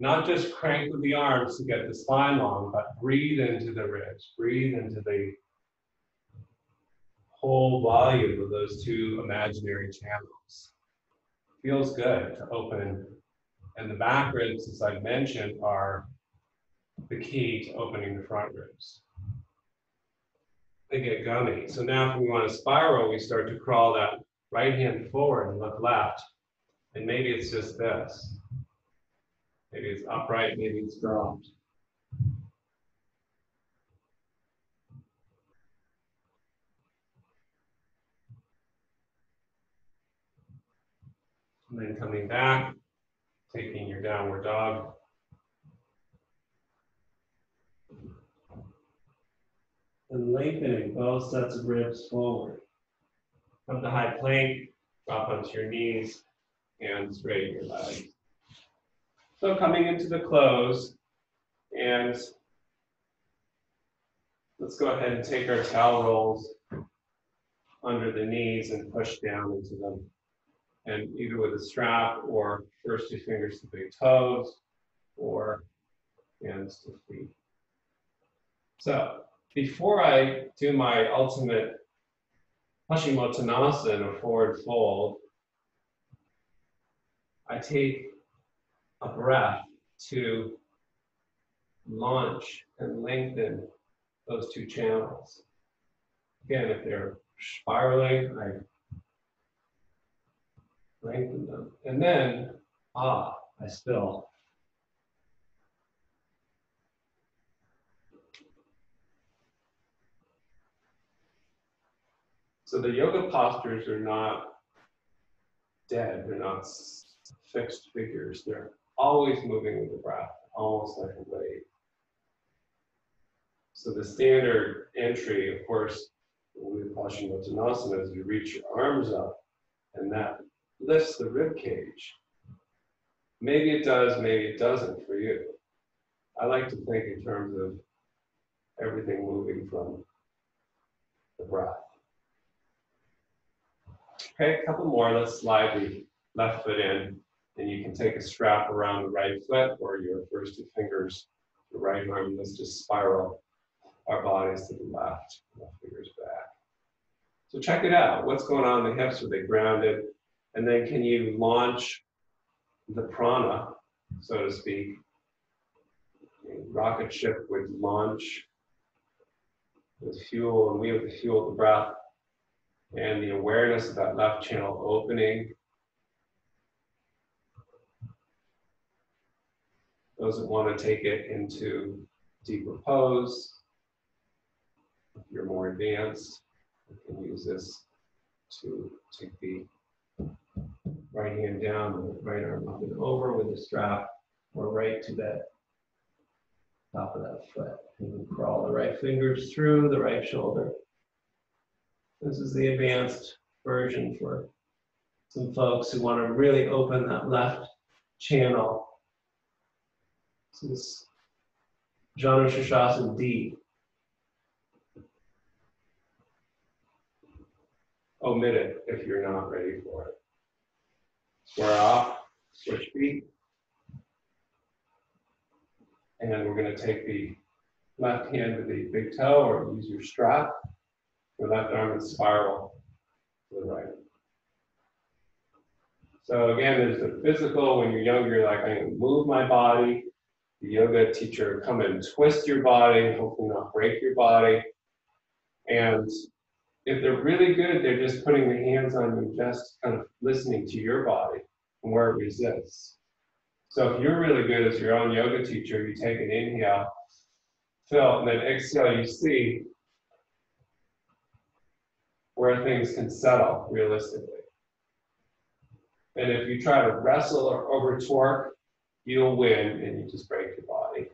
not just crank with the arms to get the spine long, but breathe into the ribs, breathe into the whole volume of those two imaginary channels. Feels good to open. And the back ribs, as I mentioned, are the key to opening the front ribs. They get gummy. So now if we want to spiral, we start to crawl that right hand forward and look left. And maybe it's just this. Maybe it's upright, maybe it's dropped. And then coming back, taking your downward dog. And lengthening both sets of ribs forward. Come to high plank, drop onto your knees, and straighten your legs. So coming into the close, and let's go ahead and take our towel rolls under the knees and push down into them. And either with a strap or first 2 fingers to big toes or hands to feet. So before I do my ultimate Paschimottanasana, or forward fold, I take a breath to launch and lengthen those 2 channels. Again, if they're spiraling, I lengthen them. And then, I still. So the yoga postures are not dead. They're not fixed figures. They're always moving with the breath, almost like a wave. So the standard entry, of course, with Paschimottanasana is you reach your arms up, and that lifts the rib cage. Maybe it does, maybe it doesn't for you. I like to think in terms of everything moving from the breath. Okay, a couple more. Let's slide the left foot in, and you can take a strap around the right foot or your first 2 fingers, the right arm. Let's just spiral our bodies to the left fingers back. So check it out. What's going on in the hips? Are they grounded? And then can you launch the prana, so to speak? A rocket ship would launch with fuel, and we have the fuel of the breath and the awareness of that left channel opening. Those that want to take it into deeper pose, if you're more advanced, you can use this to take the right hand down, the right arm up and over with a strap, or right to that top of that foot. And then crawl the right fingers through the right shoulder. This is the advanced version for some folks who want to really open that left channel. This is Janu Shirshasana D. Omit it if you're not ready for it. Square off, switch feet. And then we're going to take the left hand to the big toe, or use your strap. Your left arm and spiral to the right. So again, there's the physical. When you're younger, you're like, I'm going to move my body. The yoga teacher come and twist your body, hopefully not break your body. And if they're really good, they're just putting the hands on you, just kind of listening to your body and where it resists. So if you're really good as your own yoga teacher, you take an inhale, fill, and then exhale, you see where things can settle realistically. And if you try to wrestle or over torque, you'll win and you just break your body.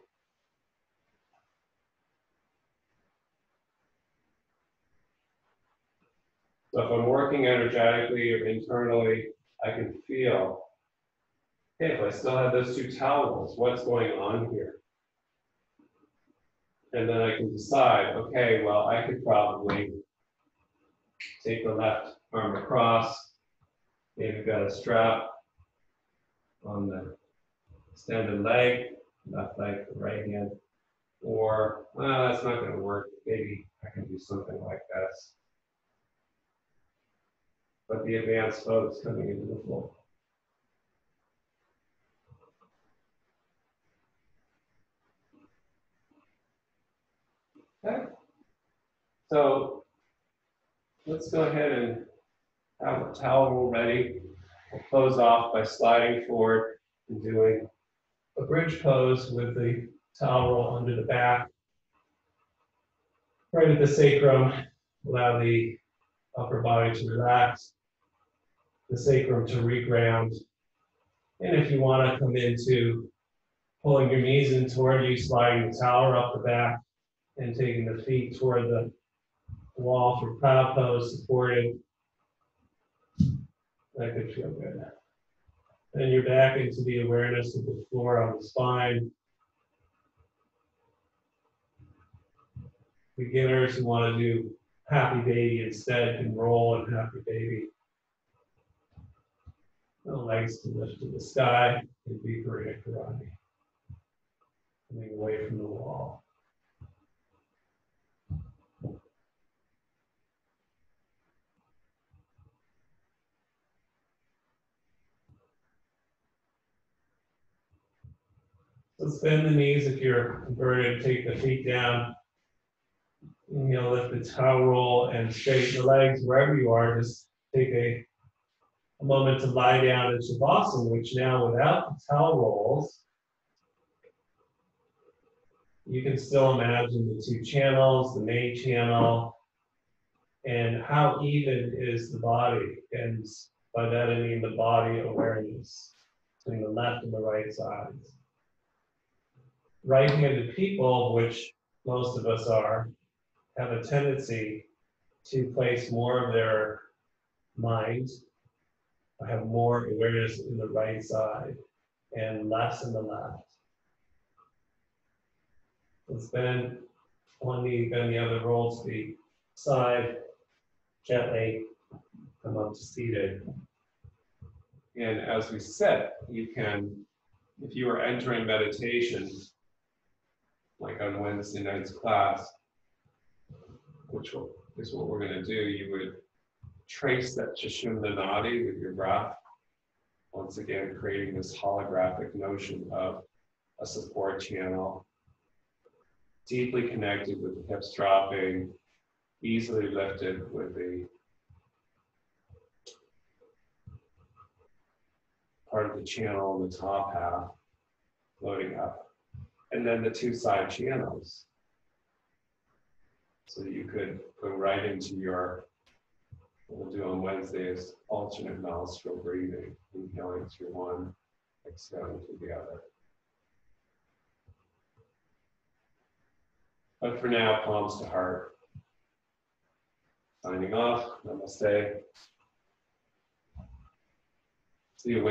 So if I'm working energetically or internally, I can feel, hey, if I still have those 2 towels, what's going on here? And then I can decide, okay, well, I could probably take the left arm across, maybe got a strap on the extended leg, left leg, the right hand, or, well, that's not going to work. Maybe I can do something like this. But the advanced folks coming into the floor. So let's go ahead and have a towel roll ready. We'll close off by sliding forward and doing a bridge pose with the towel roll under the back, right at the sacrum. Allow the upper body to relax, the sacrum to reground. And if you want to come into pulling your knees in toward you, sliding the towel up the back, and taking the feet toward the wall for proud pose, supported. That could feel good. Then you're back into the awareness of the floor on the spine. Beginners who want to do happy baby instead can roll in happy baby. The legs to lift to the sky and Viparita Karate. Coming away from the wall. So bend the knees if you're converted, take the feet down. Inhale, lift the towel roll and straighten the legs wherever you are. Just take a moment to lie down in Shavasana, which now without the towel rolls, you can still imagine the two channels, the main channel, and how even is the body. And by that I mean the body awareness between the left and the right sides. Right-handed people, which most of us are, have a tendency to place more of their mind, have more awareness in the right side and less in the left. Let's bend one knee, bend the other, roll to the side, gently come up to seated. And as we said, you can, if you are entering meditation, like on Wednesday night's class, which is what we're going to do, you would trace that Sushumna Nadi with your breath. Once again, creating this holographic notion of a support channel, deeply connected with the hips dropping, easily lifted with the part of the channel in the top half, floating up. And then the two side channels. So that you could go right into your, what we'll do on Wednesday is alternate nostril breathing, inhaling through one, exhaling through the other. But for now, palms to heart. Signing off, namaste. See you Wednesday.